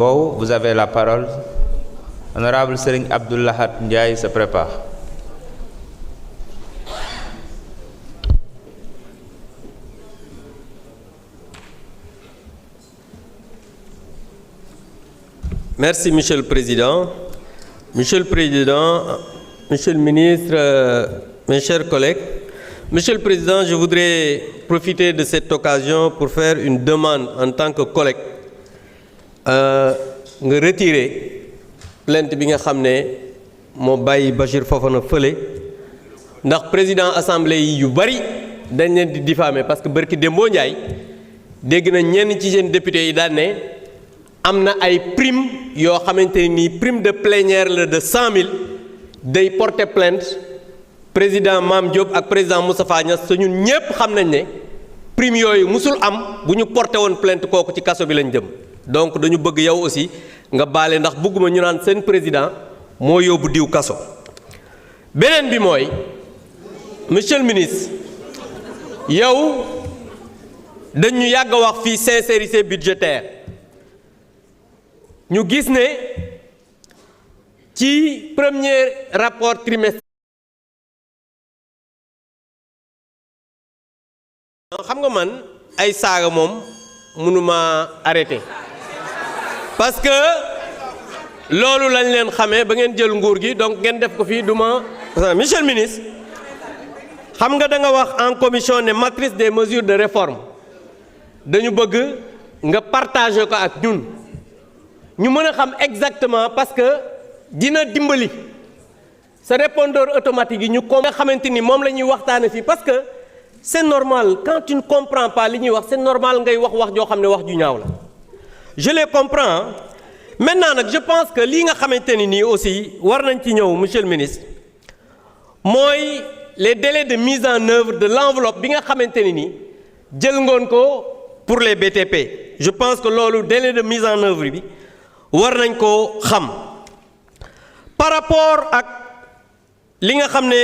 Wow, vous avez la parole. Honorable Serigne Abdou Lahad Ndiaye se prépare. Merci, Monsieur le Président. Monsieur le Président, Monsieur le Ministre, mes chers collègues. Monsieur le Président, je voudrais profiter de cette occasion pour faire une demande en tant que collègue. Nga retirer plainte bi nga xam ne moo bàyyi Bachir Fofana fële ndax président assemblée yi yu bari dañ leen di diffamer parce que barki Dembo Ndiaye dégg na ñenn ci seen député yi daan ne am na ay prime yoo xamante ni prime de plénière la de 100 000 day porter plainte président Mame Diop ak président Moustapha Niasse te ñun ñépp xam nañ ne prime yooyu musul am bu ñu porté woon plainte kooku ci kaso bi lañ jëm. Donc dañu bëgg yow aussi nga baale ndax bëgguma ñu naan seen président moo yóbbu diw kaso beneen bi mooy monsieur le ministre yow dañu yàgg a wax fii sincérité budgétaire ñu gis ne ci premier rapport trimestriel xam nga man ay saaga moom mënuma arrêté parce que loolu lañ leen xamee ba ngeen jël nguur gi donc ngeen def ko fii duma monsieur le ministre xam nga da nga wax en commission ne matrice des mesures de réforme dañu bëgg nga partager ko ak ñun ñu mën a xam exactement parce que dina dimbali sa répondeur automatique yi ñu ko nga xamante ni moom la ñuy waxtaane fii parce que c'est normal quand tu ne comprends pas li ñuy wax c'est normal ngay wax joo xam ne wax ju ñaaw la je les comprends maintenant nag je pense que lii nga xamante ni nii aussi war nañ ci ñëw monsieur le ministre mooy les délais de mise en œuvre de l'enveloppe bi nga xamante ni nii jël ngoon ko pour les BTP je pense que loolu délai de mise en œuvre bi war nañ ko xam par rapport ak li nga xam ne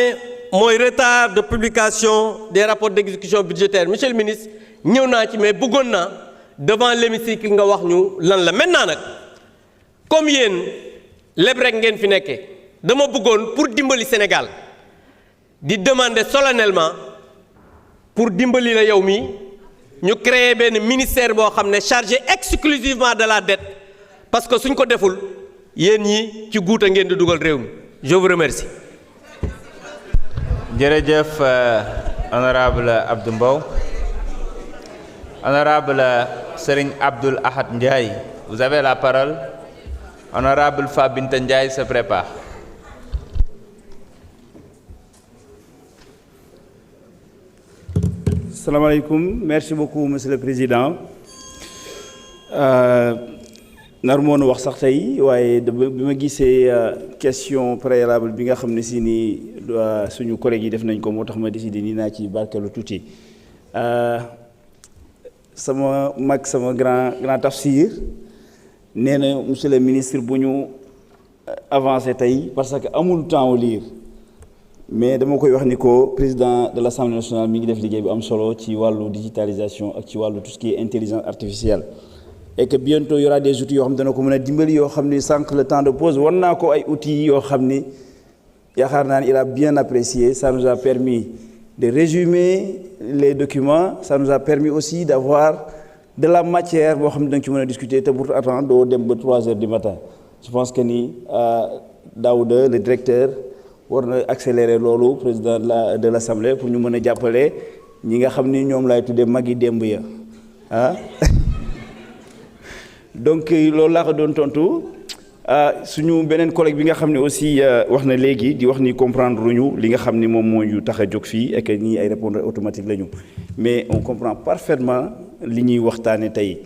mooy retard de publication des rapports d'exécution budgétaire monsieur le ministre ñëw naa ci mais bëggoon naa devant l'hémicycle nga wax ñu lan la maintenant nag comme yéen lépp rek ngeen fi nekkee dama bëggoon pour dimbali Sénégal di demander solennellement pour dimbali la yow mi ñu créer benn ministère boo xam ne chargé exclusivement de la dette parce que suñ ko deful yéen ñi ci guuta ngeen di dugal réew mi je vous remercie. Jërëjëf honorable Abdou Mbow. Honorable Serigne Abdou Lahad Ndiaye, vous avez la parole. Honorable Fabinta Ndiaye se prépare. Salam alaikum, merci beaucoup monsieur le président. nar moon wax sax tey waaye bi ma gisee question préalable bi nga xam ne si nii suñu collègues yi def nañ ko moo tax ma décidé nii naa ci barkeelu tuuti sama mag sama grand tafsir nee na monsieur le ministre bu ñu avancé tey parce que amul temps au lire mais dama koy wax ni ko président de l'Assemblée nationale mi ngi def liggéey bu am solo ci wàllu digitalisation ak ci wàllu tout ce qui est intelligence artificielle et que bientôt il y aura des outils yoo xam ne dana ko mën a dimbali yoo xam ni sànq le temps de pause war naa ko ay outils yoo xam ni yaakaar naa ni il a bien apprécié ça nous a permis de résumer les documents ça nous a permis aussi d'avoir de la matière boo xam ne da nga ci mën a discuter te pour attendre doo dem ba 3 heures du matin je pense que ni Daouda le directeur war na accélérer loolu président de l'Assemblée pour ñu mën a jàppale ñi nga xam ni ñoom laay tuddee magi démb ya ah donc loolu laa ko doon tontu suñu beneen collègue bi nga xam ne aussi wax na léegi di wax ni comprendre luñu li nga xam ni moom moo ñu tax a jóg fii et que ñii ay répondeurs automatiques lañu mais on comprend parfaitement li ñuy waxtaane tey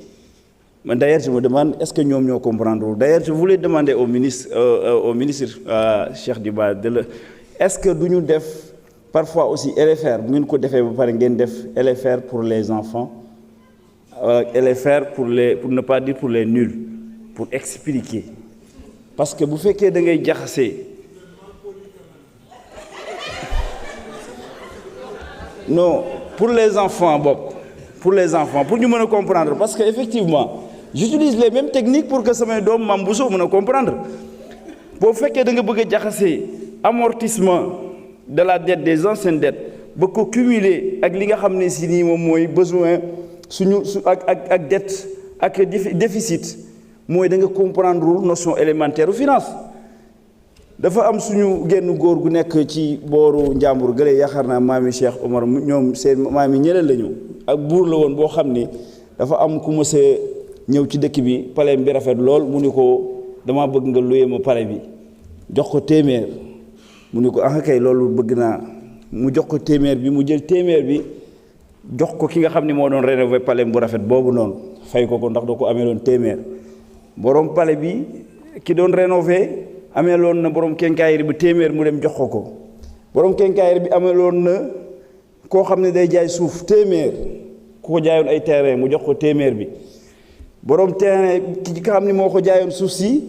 man d'ailleurs je me demande est-ce que ñoom ñoo comprendre d'ailleurs je voulais demander au ministre Cheikh Diba est-ce que du ñu def parfois aussi LFR bu ngeen ko defee ba pare ngeen def LFR pour les enfants LFR pour ne pas dire pour les nuls pour expliquer parce que bu fekkee da ngay jaxase non pour les enfants bokk pour les enfants pour ñu mën a comprendre parce que effectivement j'utilise les mêmes techniques pour que samay doom Mame Bousso mën a comprendre boo fekkee da nga bëgg a jaxase amortissement de la dette des anciennes dettes ba ko cumuler ak li nga xam ne si nii moom mooy besoin suñu ak dette ak déficit mooy da nga comprendre notion élémentaire u finance. dafa am suñu genn góor gu nekk ci booru njàmbur gële yaakaar naa maami Cheikh Omar ñoom seen maami ñeneen la ñu ak buur la woon boo xam ni dafa am ku mës a ñëw ci dëkk bi palais bi rafet lool mu ni ko dama bëgg nga luye ma palais bi jox ko téeméer mu ni ko ah kay loolu bëgg naa mu jox ko téeméer bi mu jël téeméer bi jox ko ki nga xam ni moo doon rénover palais bu rafet boobu noonu fay ko ndax doo ko amee loon téeméer borom palais bi ki doon rénover amee loon na borom kenkaayri bi téeméer mu dem jox ko borom kenkaayri bi amee loon na koo xam ne day jaay suuf téeméer ku ko jaayoon ay terrain mu jox ko téeméer bi borom terrain ki nga xam ne moo ko jaayoon suuf si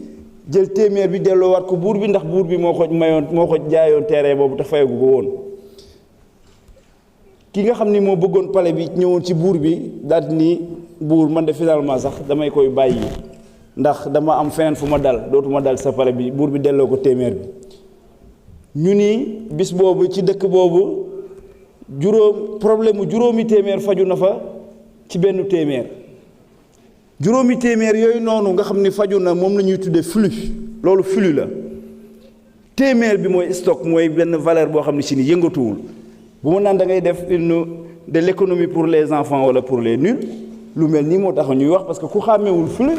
jël téeméer bi delloowaat ko buur bi ndax buur bi moo ko jaayoon terrain boobu te fayagu ko woon ki nga xam ni moo bëggoon palais bi ñëwoon ci buur bi daal ni buur man de finalement sax damay koy bàyyi ndax dama am feneen fu ma dal dootuma dal sa palais bi buur bi delloo ko téeméer bi ñu ni bis boobu ci dëkk boobu problème mu juróomi téeméer faju na fa ci benn téeméer juróomi téeméer yooyu noonu nga xam ni faju na moom la ñuy tuddee flux loolu flux la téeméer bi mooy stock mooy benn valeur boo xam ne si ni yëngatuwul bu ma naan da ngay def de l'économie pour les enfants wala pour les nuls lu mel nii moo tax ñuy wax parce que ku xàmmewul flux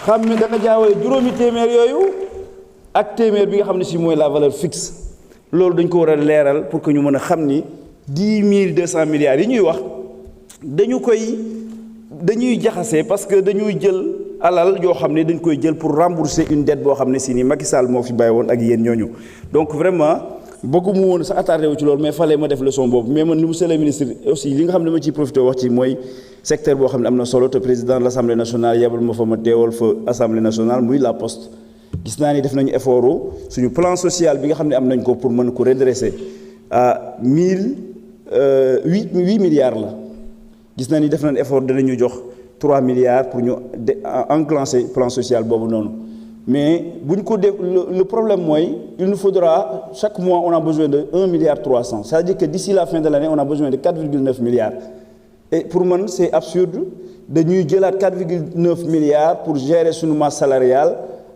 xam ne da nga jaawale juróomi téeméer yooyu ak téeméer bi nga xam ne si mooy la valeur fixe loolu dañ ko war a leeral pour que ñu mën a xam ni 10 200 milliards yi ñuy wax dañuy jaxase parce que dañuy jël alal yoo xam ne dañ koy jël pour rembourser une dette boo xam ne si ni Macky Sall moo fi bàyyi woon ak yéen ñooñu donc vraiment bëgguma woon sa attardé wu ci loolu mais fallait ma def leçon boobu mais man monsieur le ministre aussi li nga xam ne ma ciy profité wax ci mooy secteur boo xam ne am na solo te président de l'Assemblée nationale yebal ma fa ma teewal fa Assemblée nationale muy la poste gis naa ni def nañu effort suñu plan social bi nga xam ne am nañ ko pour mën ko redresser à 8 milliards la gis naa ni def nañ effort danañu jox 3 milliards pour ñu enclencher plan social boobu noonu mais buñ ko def le problème mooy il nous faudra chaque mois on a besoin de 1 milliard 300 c'est-à-dire que d'ici la fin de l'année on a besoin de 4,9 milliards et pour man c'est absurde dañuy jëlaat 4,9 milliards pour gérer suñu masse salariale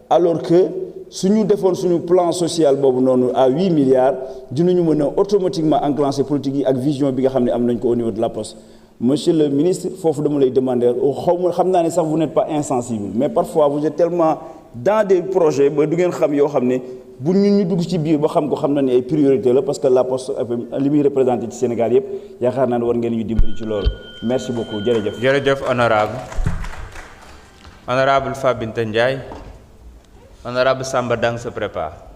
alors que suñu defoon suñu plan social boobu noonu à 8 milliards dinañu mën a automatiquement enclencher politique yi ak vision bi nga xam ne am nañ ko au niveau de la poste. Monsieur le ministre foofu dama lay demander xam naa ne sax vous n'êtes pas insensible mais parfois vous êtes tellement dans des projets ba du ngeen xam yoo xam ne bu ñu dugg ci biir ba xam ko xam na ne ay priorité la parce que la poste li muy représenté ci Sénégal yëpp yaakaar naa ne war ngeen ñu dimbali ci loolu merci beaucoup jërëjëf. jërëjëf honorable Fabinta Ndiaye honorable Samba Dang se prépare.